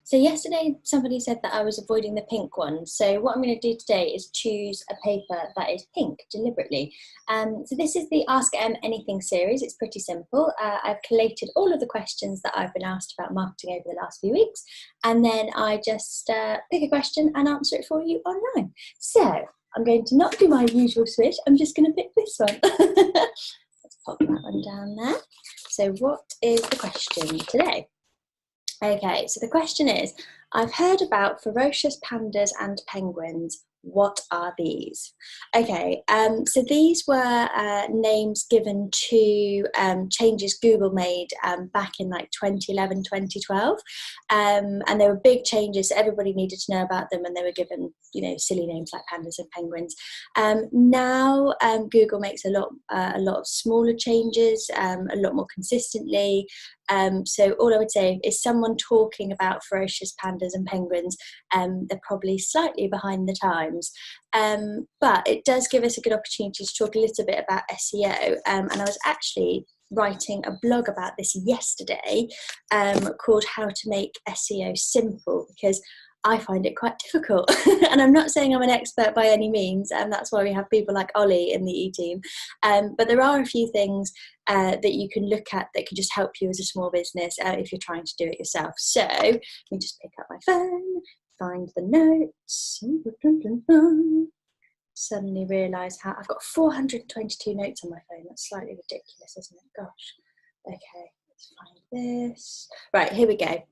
So yesterday somebody said that I was avoiding the pink one. So what I'm going to do today is choose a paper that is pink deliberately. So this is the Ask Em Anything series. It's pretty simple. I've collated all of the questions that I've been asked about marketing over the last few weeks. And then I just pick a question and answer it for you online. So I'm going to not do my usual switch. I'm just going to pick this one. Let's pop that one down there. So what is the question today? Okay, so the question is, I've heard about ferocious pandas and penguins. What are these? Okay, so these were names given to changes Google made back in like 2011, 2012. And they were big changes, so everybody needed to know about them, and they were given, you know, silly names like pandas and penguins. Now Google makes a lot of smaller changes, a lot more consistently. So all I would say is someone talking about ferocious pandas and penguins, they're probably slightly behind the times. But it does give us a good opportunity to talk a little bit about SEO. And I was actually writing a blog about this yesterday called How to Make SEO Simple, because I find it quite difficult. And I'm not saying I'm an expert by any means, and that's why we have people like Ollie in the e-team. But there are a few things that you can look at that can just help you as a small business if you're trying to do it yourself. So let me just pick up my phone, find the notes. Suddenly realise how I've got 422 notes on my phone. That's slightly ridiculous, isn't it? Gosh. Okay, let's find this. Right, here we go.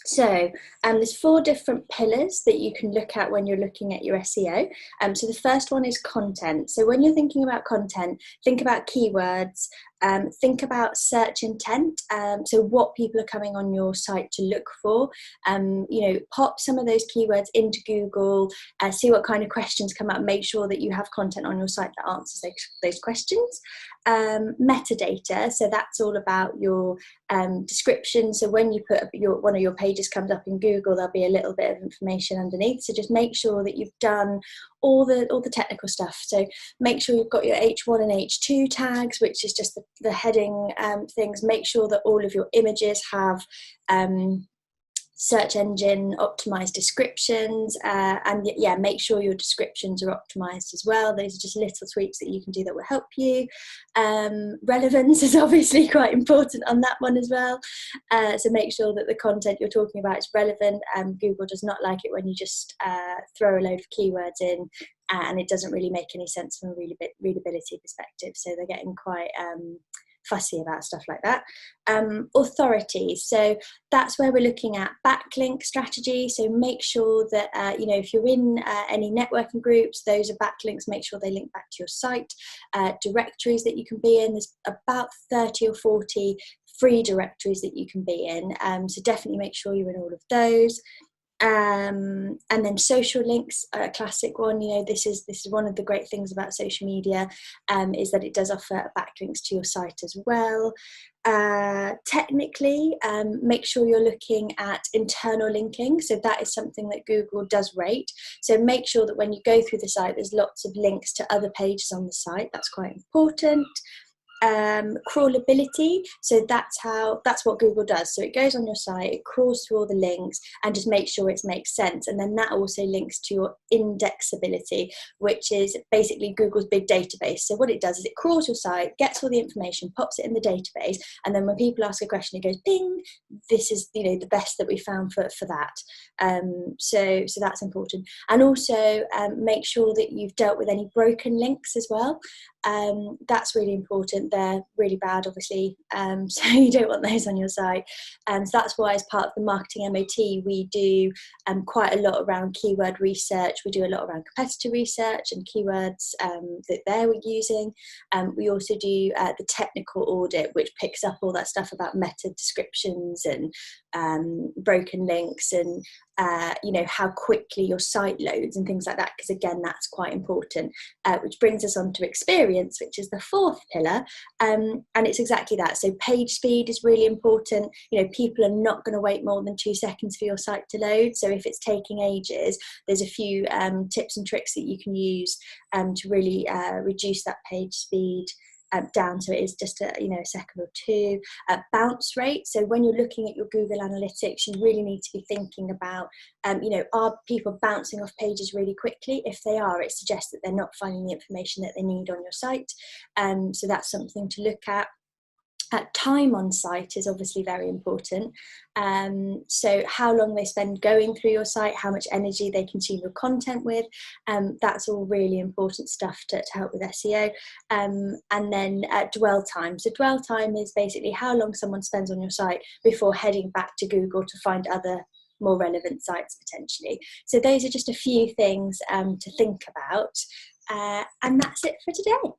So there's 4 different pillars that you can look at when you're looking at your SEO. So the first one is content. So when you're thinking about content, think about keywords, think about search intent. So what people are coming on your site to look for. You know, pop some of those keywords into Google, see what kind of questions come up. Make sure that you have content on your site that answers those questions. Metadata. So that's all about your description. So when you put one of your pages comes up in Google, there'll be a little bit of information underneath. So just make sure that you've done all the technical stuff. So make sure you've got your H1 and H2 tags, which is just the heading things. Make sure that all of your images have search engine optimized descriptions, and yeah, make sure your descriptions are optimized as well. Those are just little tweaks that you can do that will help you. Relevance is obviously quite important on that one as well. So make sure that the content you're talking about is relevant. Google does not like it when you just throw a load of keywords in and it doesn't really make any sense from a readability perspective. So they're getting quite fussy about stuff like that. Authority, so that's where we're looking at backlink strategy. So make sure that you know, if you're in any networking groups, those are backlinks. Make sure they link back to your site. Directories that you can be in, there's about 30 or 40 free directories that you can be in, so definitely make sure you're in all of those. And then social links are a classic one. You know, this is one of the great things about social media, is that it does offer backlinks to your site as well. Technically, make sure you're looking at internal linking. So that is something that Google does rate. So make sure that when you go through the site, there's lots of links to other pages on the site. That's quite important. Crawlability, so that's what Google does. So it goes on your site, it crawls through all the links and just makes sure it makes sense, and then that also links to your indexability, which is basically Google's big database. So what it does is it crawls your site, gets all the information, pops it in the database, and then when people ask a question, it goes ping, this is, you know, the best that we found for that. So that's important. And also make sure that you've dealt with any broken links as well. That's really important. They're really bad, obviously, so you don't want those on your site. So that's why, as part of the marketing MOT, we do quite a lot around keyword research. We do a lot around competitor research and keywords that they're using. We also do the technical audit, which picks up all that stuff about meta descriptions and broken links and you know, how quickly your site loads and things like that, because again, that's quite important, which brings us on to experience, which is the 4th pillar, and it's exactly that. So page speed is really important. You know, people are not going to wait more than 2 seconds for your site to load. So if it's taking ages, there's a few tips and tricks that you can use to really reduce that page speed. down, so it is just a second or two. Bounce rate, so when you're looking at your Google Analytics, you really need to be thinking about are people bouncing off pages really quickly? If they are, it suggests that they're not finding the information that they need on your site, so that's something to look at. Time on site is obviously very important. So how long they spend going through your site, how much energy they consume your content with, that's all really important stuff to help with SEO. And then dwell time. So dwell time is basically how long someone spends on your site before heading back to Google to find other more relevant sites potentially. So those are just a few things to think about. And that's it for today.